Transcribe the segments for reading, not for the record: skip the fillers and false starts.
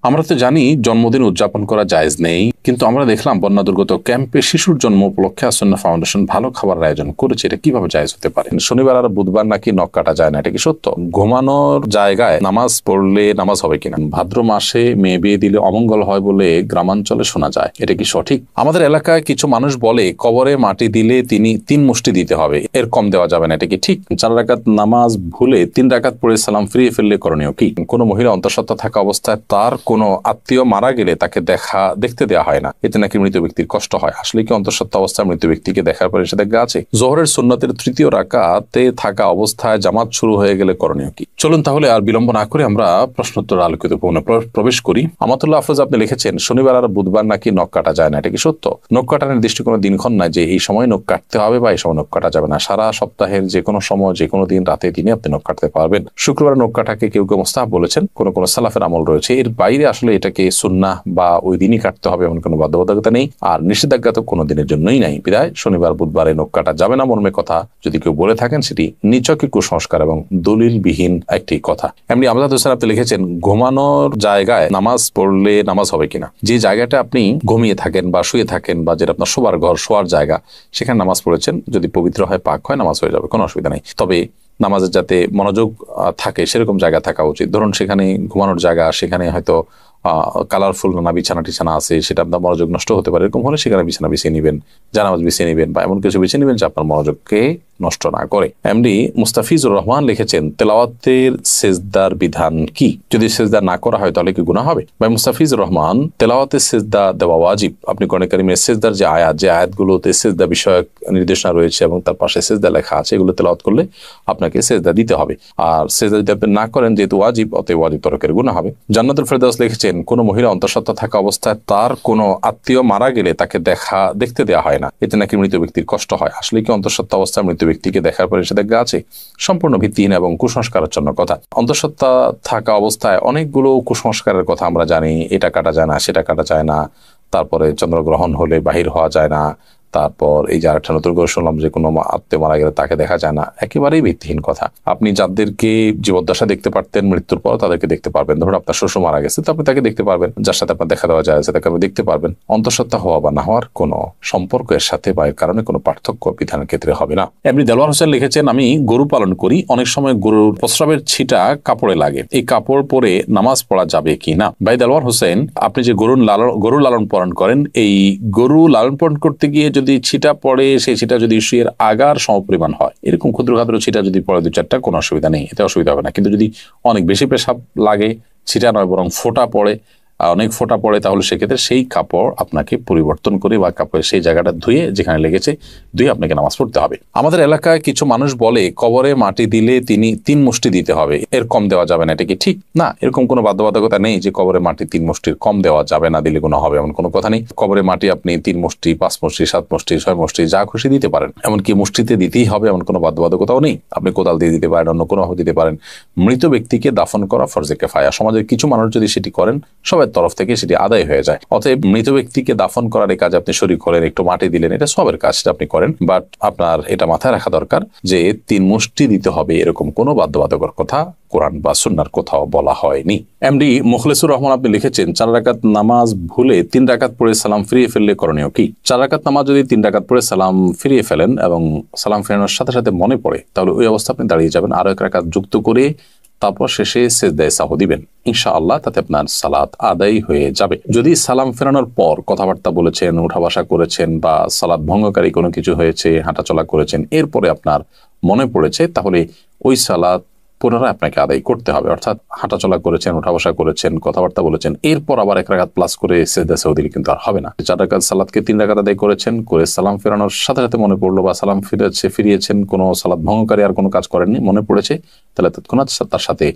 আমরা তো জানি জন্মদিন উদযাপন করা জায়েজ নেই, কিন্তু আমরা দেখলাম বন্যা দুর্গত ক্যাম্পে শিশুর জন্ম উপলক্ষে আসন্না ফাউন্ডেশন ভালো খাবারের আয়োজন করেছে। এটা কিভাবে জায়েজ হতে পারে? শনিবার আর বুধবার নাকি নখ কাটা যায় না, এটা কি সত্য? ঘুমানোর জায়গায় নামাজ পড়লে নামাজ হবে কিনা? ভাদ্র মাসে মেয়ে বিয়ে দিলে অমঙ্গল হয় বলে গ্রামাঞ্চলে শোনা যায়, এটা কি সঠিক? আমাদের এলাকায় কিছু মানুষ বলে কবরে মাটি দিলে তিনি 3 মুষ্টি দিতে হবে, এর কম দেওয়া যাবে না, এটা কি ঠিক? 4 রাকাত নামাজ ভুলে 3 রাকাত পড়ে সালাম ফিরিয়ে ফেললে করণীয় কি? কোনো মহিলা অন্তঃসত্ত্বা থাকা অবস্থায় তার কোনো আত্মীয় মারা গেলে তাকে দেখতে দেওয়া হয় না, এতে নাকি মৃত ব্যক্তির কষ্ট হয়। আসলে কি অন্তঃসত্ত্বা অবস্থায় মৃত ব্যক্তিকে দেখার পরে নিষেধাজ্ঞা আছে? জোহরের সুন্নতের 3য় রাকাতে থাকা অবস্থায় জামাত শুরু হয়ে গেলে করণীয় কি? চলুন তাহলে আর বিলম্ব না করে আমরা প্রশ্নোত্তর আলোকিত প্রবেশ করি। আমাতুল্লাহ আফরোজ আপনি লিখেছেন শনিবার আর বুধবার নাকি নখ কাটা যায় না, এটা কি সত্য? নখ কাটার নির্দিষ্ট কোনো দিনক্ষণ নাই যে এই সময় নখ কাটতে হবে বা এই সময় নখ কাটা যাবে না। সারা সপ্তাহের যে কোনো সময় যে কোনো দিন রাতে দিনে আপনি নখ কাটতে পারবেন। শুক্রবার নখ কাটাকে কেউ কেউ মুস্তাহাব বলেছেন, কোন সালাফের আমল রয়েছে। এর বাইরে আসলে এটাকে সুন্নাহ বা ওই দিনই কাটতে হবে এমন কোনো বাধ্যবাধকতা নেই, আর নিষেধাজ্ঞা তো কোনো দিনের জন্যই নাই। বিদায় শনিবার বুধবারে নখ কাটা যাবে না মর্মে কথা যদি কেউ বলে থাকেন, সেটি নিছকই কুসংস্কার এবং দলিলবিহীন একটি কথা। এমনি আমজাদ হোসেন আপনি লিখেছেন ঘুমানোর জায়গায় নামাজ পড়লে নামাজ হবে কিনা? যে জায়গাটা আপনি ঘুমিয়ে থাকেন বা শুয়ে থাকেন বা যেটা আপনার শোবার ঘর, শোয়ার জায়গা, সেখানে নামাজ পড়েছেন, যদি পবিত্র হয়, পাক হয়, নামাজ হয়ে যাবে, কোনো অসুবিধা নেই। তবে নামাজের যাতে মনোযোগ থাকে সেরকম জায়গা থাকা উচিত। ধরুন সেখানে ঘুমানোর জায়গা, সেখানে হয়তো কালারফুল নানা বিছানা টিছানা আছে, সেটা আপনার মনোযোগ নষ্ট হতে পারে। এরকম হলে সেখানে বিছানা বিছিয়ে নেবেন, জানামাজ বিছিয়ে নেবেন বা এমন কিছু বিছিয়ে নেবেন যে আপনার মনোযোগকে নষ্ট না করে। এমডি মুস্তাফিজুর রহমান লিখেছেন তেলাওয়াতের সেজদার বিধান কি? যদি সেজদা না করা হয় তাহলে কি গুনাহ হবে? ভাই মুস্তাফিজুর রহমান, তেলাওয়াতের সেজদা দেওয়া ওয়াজিব। আপনি কোরআন কারীমের সেজদার যে আয়াতগুলোতে সেজদা বিষয়ক নির্দেশনা রয়েছে এবং তার পাশে সেজদা লেখা আছে, এগুলো তেলাওয়াত করলে আপনাকে সেজদা দিতে হবে। আর সেজদা যদি আপনি না করেন, যেহেতু ওয়াজিব, অতএব ওয়াজিব তরকের গুনাহ হবে। জান্নাতুল ফেরদাউস লিখেছেন কোনো মহিলা অন্তঃসত্ত্বা থাকা অবস্থায় তার কোনো আত্মীয় মারা গেলে তাকে দেখতে দেওয়া হয় না, এতে নাকি মৃত ব্যক্তির কষ্ট হয়। আসলে কি অন্তঃসত্ত্বা অবস্থায় মৃত ব্যক্তিকে দেখার পরে নিষেধাজ্ঞা আছে? সম্পূর্ণ ভিত্তিহীন এবং কুসংস্কারাচ্ছন্ন কথা। অন্তঃসত্ত্বা থাকা অবস্থায় অনেকগুলো কুসংস্কারের কথা আমরা জানি। এটা কাটা যায় না, সেটা কাটা যায় না, তারপরে চন্দ্রগ্রহণ হলে বাহির হওয়া যায় না, তারপর এই যে আরেকটা নতুন করে শুনলাম যে কোনো আত্মীয় মারা গেলে তাকে দেখা যায় না। একেবারেই ভিত্তিহীন কথা। আপনি যাদেরকে জীবদ্দশা দেখতে পারতেন, মৃত্যুর পর তাদেরকে দেখতে পারবেন। ধরুন আপনার শ্বশুর মারা গেছে, তো আপনি তাকে দেখতে পারবেন। যার সাথে আপনার দেখা দেওয়া যায় তাকে আপনি দেখতে পারবেন। অন্তঃসত্ত্বা হওয়া বা না হওয়ার কোনো সম্পর্ক এর সাথে বা এর কারণে কোনো পার্থক্য বিধানের ক্ষেত্রে হবে না। এমনি দেলোয়ার হোসেন লিখেছেন আমি গরু পালন করি, অনেক সময় গরুর প্রস্রাবের ছিটা কাপড়ে লাগে, এই কাপড় পরে নামাজ পড়া যাবে কি না? ভাই দেলোয়ার হোসেন, আপনি যে গরু লালন পালন করেন, এই গরু লালন পালন করতে গিয়ে যদি ছিটা পড়ে, সেই ছিটা যদি শুয়ের আগার সমপরিমাণ হয়, এরকম ক্ষুদ্র ক্ষুদ্র ছিটা যদি পড়ে 2-4টা, কোনো অসুবিধা নেই, এতে অসুবিধা হবে না। কিন্তু যদি অনেক বেশি পেশাব লাগে, ছিটা নয় বরং ফোঁটা পড়ে, অনেক ফোঁটা পড়ে, তাহলে সেক্ষেত্রে সেই কাপড় আপনাকে পরিবর্তন করে বা কাপড়ের সেই জায়গাটা ধুয়ে, যেখানে লেগেছে ধুয়ে আপনাকে নামাজ পড়তে হবে। আমাদের এলাকায় কিছু মানুষ বলে কবরে মাটি দিলে তিনি 3 মুষ্টি দিতে হবে, এর কম দেওয়া যাবে না, এটা কি ঠিক? না, এরকম কোনো বাধ্যবাধকতা নেই যে কবরে মাটি 3 মুষ্টির কম দেওয়া যাবে না, দিলে কোনো হবে এমন কোনো কথা নেই। কবরে মাটি আপনি 3 মুষ্টি, 5 মুষ্টি, 7 মুষ্টি, 6 মুষ্টি, যা খুশি দিতে পারেন। এমনকি মুষ্টিতে দিতেই হবে এমন কোনো বাধ্যবাধকতাও নেই। আপনি কোদাল দিয়ে দিতে পারেন, অন্য কোনোভাবে দিতে পারেন। মৃত ব্যক্তিকে দাফন করা ফরজে কিফায়া। সমাজের কিছু মানুষ যদি সেটি করেন, সবার তরফ থেকে সেটি আদায় হয়ে যায়। অতএব মৃত ব্যক্তিকে দাফন করার এই কাজ আপনি শরীক হলেন, একটু মাটি দিলেন, এটা সবের কাজটা আপনি করেন। বাট আপনার এটা মাথায় রাখা দরকার যে 3 মুষ্টি দিতে হবে, এরকম কোনো বাধ্যবাধকতার কথা কোরআন বা সুন্নাহর কোথাও বলা হয়নি। এমডি মুখলেসুর রহমান আপনি লিখেছেন 4 রাকাত নামাজ ভুলে 3 রাকাত পড়ে সালাম ফিরিয়ে ফেললে করণীয় কি? 4 রাকাত নামাজ যদি 3 রাকাত পড়ে সালাম ফিরিয়ে ফেলেন এবং সালাম ফেরানোর সাথে সাথে মনে পড়ে, তাহলে ওই অবস্থা আপনি দাঁড়িয়ে যাবেন, আরো 1 রাকাত যুক্ত করে তারপর শেষে সেজদায়ে সাহু দিবেন। ইনশাআল্লাহ তাতে আপনার সালাত আদায় হয়ে যাবে। যদি সালাম ফেরানোর পর কথাবার্তা বলেছেন, উঠা বসা করেছেন বা সালাত ভঙ্গকারী কোনো কিছু হয়েছে, হাঁটাচলা করেছেন, এরপরে আপনার মনে পড়েছে, তাহলে ওই সালাত পুনরায় আপনাকে আদায় করতে হবে। অর্থাৎ হাঁটাচলা করেছেন, উঠা বসা করেছেন, কথাবার্তা বলেছেন, এরপর আবার 1 রাকাত প্লাস করে সেজদায়ে সাহু দিলে কিন্তু আর হবে না। 4 রাকাত সালাতকে 3 রাকাত আদায় করেছেন, করে সালাম ফেরানোর সাথে সাথে মনে পড়লো বা সালাম ফিরিয়েছেন, কোনো সালাত ভঙ্গকারী আর কোনো কাজ করেননি, মনে পড়েছে, তাহলে তৎক্ষণাৎ তার সাথে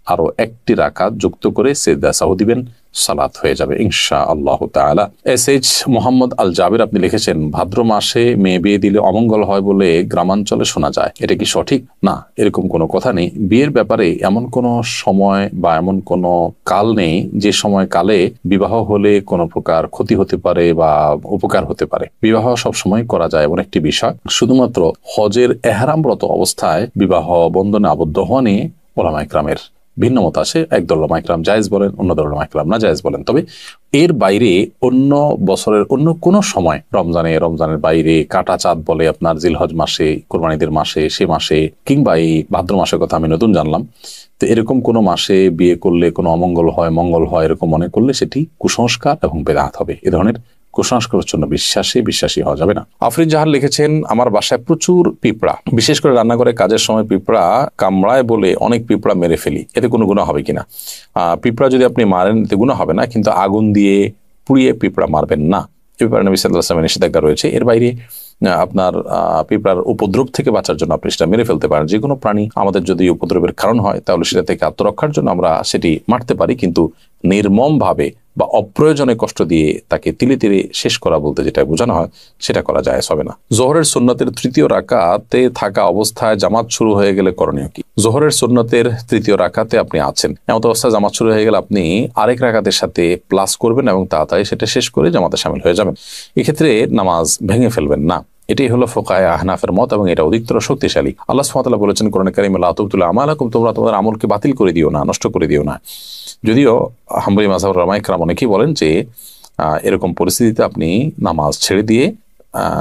আরো 1টি রাকাত যুক্ত করে সেজদায়ে সাহু দিবেন, সালাত হয়ে যাবে ইনশাআল্লাহ তাআলা। এসএইচ মোহাম্মদ আল জাবির আপনি লিখেছেন ভাদ্র মাসে মেয়ে বিয়ে দিলে অমঙ্গল হয় বলে গ্রামাঞ্চলে শোনা যায়, এটা কি সঠিক? না, এরকম কোনো কথা নেই। বিয়ের ব্যাপারে এমন কোনো সময় বা এমন কোনো কাল নেই যে সময় কালে বিবাহ হলে কোনো প্রকার ক্ষতি হতে পারে বা উপকার হতে পারে। বিবাহ সব সময় করা যায় এমন একটি বিষয়। শুধুমাত্র হজের এহরামরত অবস্থায় বিবাহ বন্ধনে আবদ্ধ হওয়া নিয়ে উলামায়ে কেরামের ভিন্ন মত আছে, একদল উলামা ইকরাম জায়েজ বলেন, অন্য দল উলামা ইকরাম না জায়েজ বলেন। তবে এর বাইরে অন্য বছরের অন্য কোনো সময়, রমজানের বাইরে, কাটা চাঁদ বলে আপনার জিলহজ মাসে, কোরবানিদের মাসে, সে মাসে, কিংবা এই ভাদ্র মাসের কথা আমি নতুন জানলাম, তো এরকম কোনো মাসে বিয়ে করলে কোনো অমঙ্গল হয়, মঙ্গল হয়, এরকম মনে করলে সেটি কুসংস্কার এবং বেদাত হবে। এ ধরনের কুসংস্কারের জন্য বিশ্বাসী হওয়া যাবে না। আফরিন জাহান লিখেছেন, আমার বাসায় প্রচুর পিঁপড়া, বিশেষ করে রান্নাঘরে কাজের সময় পিঁপড়া কামড়ায় বলে অনেক পিঁপড়া মেরে ফেলি, এতে কোনো গুনাহ হবে কিনা? পিঁপড়া যদি আপনি মারেন এতে গুনাহ হবে না, কিন্তু আগুন দিয়ে পুড়িয়ে পিঁপড়া মারবেন না, এ ব্যাপারে নবী সাল্লাল্লাহু আলাইহি ওয়াসাল্লামের নিষেধাজ্ঞা রয়েছে। এর বাইরে আপনার পিঁপড়ার উপদ্রব থেকে বাঁচার জন্য আপনি সেটা মেরে ফেলতে পারেন। যে কোনো প্রাণী আমাদের যদি উপদ্রবের কারণ হয় তাহলে সেটা থেকে আত্মরক্ষার জন্য আমরা সেটি মারতে পারি, কিন্তু নির্মমভাবে বা অপ্রয়োজনে কষ্ট দিয়ে তাকে তিলে তিলে শেষ করা বলতে যেটা বোঝানো হয় সেটা করা জায়েজ হবে না। জোহরের সুন্নতের তৃতীয় রাকাতে থাকা অবস্থায় জামাত শুরু হয়ে গেলে করণীয় কি? জোহরের সুন্নতের তৃতীয় রাকাতে আপনি আছেন, এমন অবস্থায় জামাত শুরু হয়ে গেলে আপনি আরেক রাকাতের সাথে প্লাস করবেন এবং তাড়াতাড়ি সেটা শেষ করে জামাতে শামিল হয়ে যাবেন। এক্ষেত্রে নামাজ ভেঙে ফেলবেন না। এটাই হলো ফুকাহায়ে আহনাফের মত এবং এটা অধিকতর শক্তিশালী। আল্লাহ সুবহানাহু ওয়া তাআলা বলেছেন কোরআনে কারিমে, লা তুবতিলু আমালাকুম, তোমরা তোমাদের আমলকে বাতিল করে দিও না, নষ্ট করে দিও না। যদিও হাম্বলী মাযহাবের উলামা ইকরাম অনেকেই বলেন যে এরকম পরিস্থিতিতে আপনি নামাজ ছেড়ে দিয়ে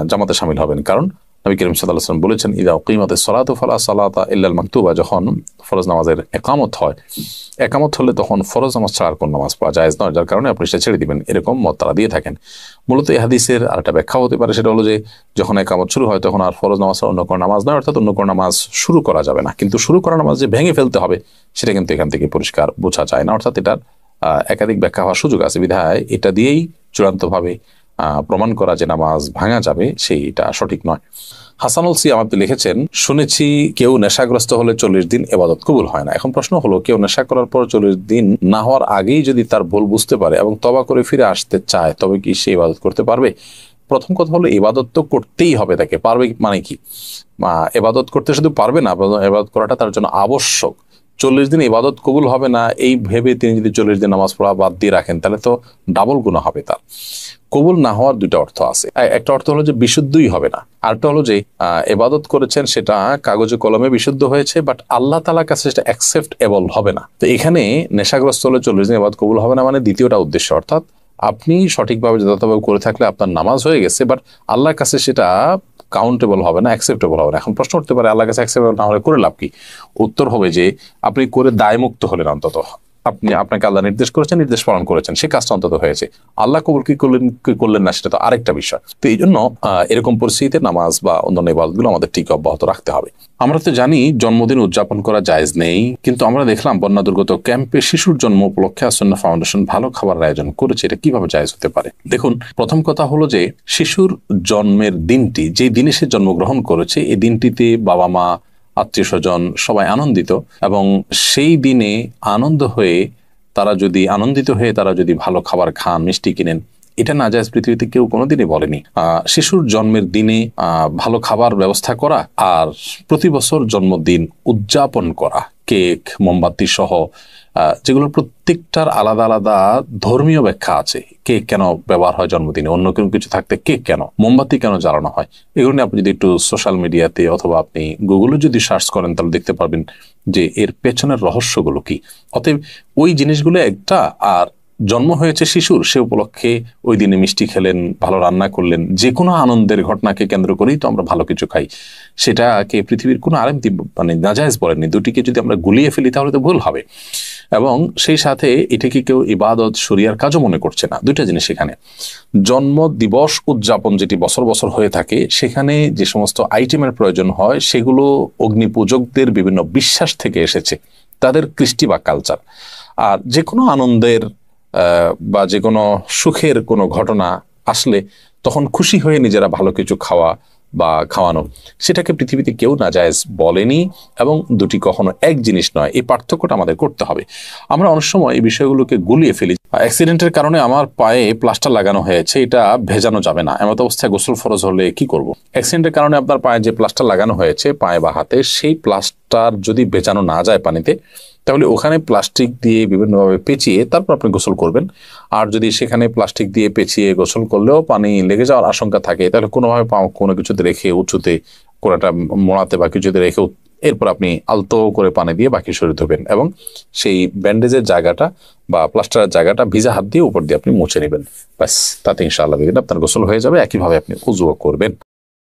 জামাতে শামিল হবেন, কারণ নবী করিম সাল্লাল্লাহু আলাইহি ওয়াসাল্লাম বলেছেন, ইযা উকিমাতিস সালাতু ফালা সালাতা ইল্লাল মাকতুবা, যখন ফরজ নামাজের একামত হয়, একামত হলে তখন ফরজ নামাজ ছাড়া কোন নামাজ পড়া জায়েজ নয়, যার কারণে আপনি সেটা ছেড়ে দিবেন, এরকম মত তারা দিয়ে থাকেন। মূলত এই হাদিসের আরেকটা ব্যাখ্যা হতে পারে, সেটা হলো যে যখন একামত শুরু হয় তখন আর ফরজ নামাজ ছাড়া অন্য কোনো নামাজ নয়, অর্থাৎ অন্য কোনো নামাজ শুরু করা যাবে না। কিন্তু শুরু করা নামাজ যে ভেঙে ফেলতে হবে সেটা কিন্তু এখান থেকে পরিষ্কার বোঝা যায় না, অর্থাৎ এটার একাধিক ব্যাখ্যা হওয়ার সুযোগ আছে, বিধায় এটা দিয়েই চূড়ান্তভাবে প্রমাণ করা যে নামাজ ভাঙা যাবে সেইটা সঠিক নয়। হাসানুল সিয়াম আপনি লিখেছেন, শুনেছি কেউ নেশাগ্রস্ত হলে 40 দিন ইবাদত কবুল হয় না। এখন প্রশ্ন হলো, কেউ নেশা করার পর 40 দিন না হওয়ার আগেই যদি তার ভুল বুঝতে পারে এবং তওবা করে ফিরে আসতে চায়, তবে কি সে ইবাদত করতে পারবে? প্রথম কথা হলো, ইবাদত তো করতেই হবে তাকে। পারবে মানে কি? ইবাদত করতে শুধু পারবে না, ইবাদত করাটা তার জন্য আবশ্যক। 40 দিন ইবাদত কবুল হবে না এই ভেবে তিনি যদি 40 দিন নামাজ পড়া বাদ দিয়ে রাখেন তাহলে তো ডাবল গুনাহ হবে তার। কবুল না হওয়ার দুইটা অর্থ আছে, একটা অর্থ হলো যে বিশুদ্ধই হবে না, আরেকটা হলো যে ইবাদত করেছেন সেটা কাগজে কলমে বিশুদ্ধ হয়েছে, বাট আল্লাহ তাআলার কাছে সেটা অ্যাকসেপ্টেবল হবে না। তো এখানে নেশাগ্রস্ত হলে 40 দিন ইবাদত কবুল হবে না মানে দ্বিতীয়টা উদ্দেশ্য, অর্থাৎ আপনি সঠিকভাবে যথাযথভাবে করে থাকলে আপনার নামাজ হয়ে গেছে, বাট আল্লাহর কাছে সেটা কাউন্টেবল হবে না, অ্যাকসেপ্টেবল হবে না। এখন প্রশ্ন উঠতে পারে, আল্লাহর কাছে অ্যাকসেপ্টেবল না হলে করে লাভ কি? উত্তর হবে যে আপনি করে দায়মুক্ত হলেন, অন্তত আপনাকে আল্লাহ নির্দেশ করেছেন, নির্দেশ পালন করেছেন, সে কাজটা অন্তত হয়েছে। আল্লাহ কবুল কি করলেন না সেটা তো আরেকটা বিষয়। তো এই জন্য এরকম পরিস্থিতিতে নামাজ বা অন্যান্য ইবাদতগুলো আমাদের ঠিক অব্যাহত রাখতে হবে। আমরা তো জানি জন্মদিন উদযাপন করা জায়েজ নেই, কিন্তু আমরা দেখলাম বন্যা দুর্গত ক্যাম্পে শিশুর জন্ম উপলক্ষে আসন্না ফাউন্ডেশন ভালো খাবারের আয়োজন করেছে। এটা কিভাবে জায়েজ হতে পারে? দেখুন, প্রথম কথা হলো যে শিশুর জন্মের দিনটি, যে দিনে সে জন্মগ্রহণ করেছে, এই দিনটিতে বাবা মা, আত্মীয় স্বজন সবাই আনন্দিত, এবং সেই দিনে আনন্দিত হয়ে তারা যদি ভালো খাবার খান, মিষ্টি কিনেন, এটা না জায়েজ পৃথিবীতে কেউ কোনোদিনই বলেনি। শিশুর জন্মের দিনে ভালো খাবার ব্যবস্থা করা আর প্রতি বছর জন্মদিন উদযাপন করা, কেক, মোমবাতি সহ, যেগুলোর প্রত্যেকটার আলাদা আলাদা ধর্মীয় ব্যাখ্যা আছে। কেক কেন ব্যবহার হয় জন্মদিনে, অন্য কোনো কিছু থাকতে কেক কেন, মোমবাতি কেন জ্বালানো হয়, এগুলো নিয়ে আপনি যদি একটু সোশ্যাল মিডিয়াতে অথবা আপনি গুগলে যদি সার্চ করেন তাহলে দেখতে পারবেন যে এর পেছনের রহস্যগুলো কি। অতএব ওই জিনিসগুলো একটা, আর জন্ম হয়েছে শিশুর, সে উপলক্ষে ওই দিনে মিষ্টি খেলেন, ভালো রান্না করলেন, যে কোনো আনন্দের ঘটনাকে কেন্দ্র করেই তো আমরা ভালো কিছু খাই, সেটাকে পৃথিবীর কোনো আলেম মানে নাজায়েজ বলেননি। দুটিকে যদি আমরা গুলিয়ে ফেলি তাহলে তো ভুল হবে, এবং সেই সাথে এটাকে কেউ ইবাদত শরিয়ার কাজও মনে করছে না। দুইটা জিনিস এখানে। জন্ম দিবস উদযাপন যেটি বছর বছর হয়ে থাকে, সেখানে যে সমস্ত আইটেমের প্রয়োজন হয় সেগুলো অগ্নিপূজকদের বিভিন্ন বিশ্বাস থেকে এসেছে, তাদের কৃষ্টি বা কালচার। আর যে কোনো আনন্দের বা যে কোনো সুখের কোনো ঘটনা আসলে তখন খুশি হয়ে নিজেরা ভালো কিছু খাওয়া বা খাওয়ানো, সেটাকে পৃথিবীতে কেউ নাজায়েজ বলেনি, এবং দুটি কখনো এক জিনিস নয়। এই পার্থক্যটা আমাদের করতে হবে। আমরা অনেক সময় এই বিষয়গুলোকে গুলিয়ে ফেলি। অ্যাক্সিডেন্টের কারণে আমার পায়ে প্লাস্টার লাগানো হয়েছে, এটা ভেজানো যাবে না, এমত অবস্থায় গোসল ফরজ হলে কি করব? অ্যাক্সিডেন্টের কারণে আপনার পায়ে যে প্লাস্টার লাগানো হয়েছে, পায়ে বা হাতে, সেই প্লাস্টার যদি ভেজানো না যায় পানিতে, তাহলে ওখানে প্লাস্টিক দিয়ে বিভিন্নভাবে পেঁচিয়ে তারপর আপনি গোসল করবেন। আর যদি সেখানে প্লাস্টিক দিয়ে পেঁচিয়ে গোসল করলেও পানি লেগে যাওয়ার আশঙ্কা থাকে, তাহলে কোনোভাবে কোনো কিছুতে রেখে উঁচুতে কোনোটা মোড়াতে বা কিছুতে রেখে এরপর আপনি আলতো করে পানি দিয়ে বাকি শরীর ধোবেন এবং সেই ব্যান্ডেজের জায়গাটা বা প্লাস্টারের জায়গাটা ভিজা হাত দিয়ে উপর দিয়ে আপনি মুছে নেবেন। ব্যাস, তাতে ইনশাআল্লাহ আপনার গোসল হয়ে যাবে। একইভাবে আপনি উযুও করবেন।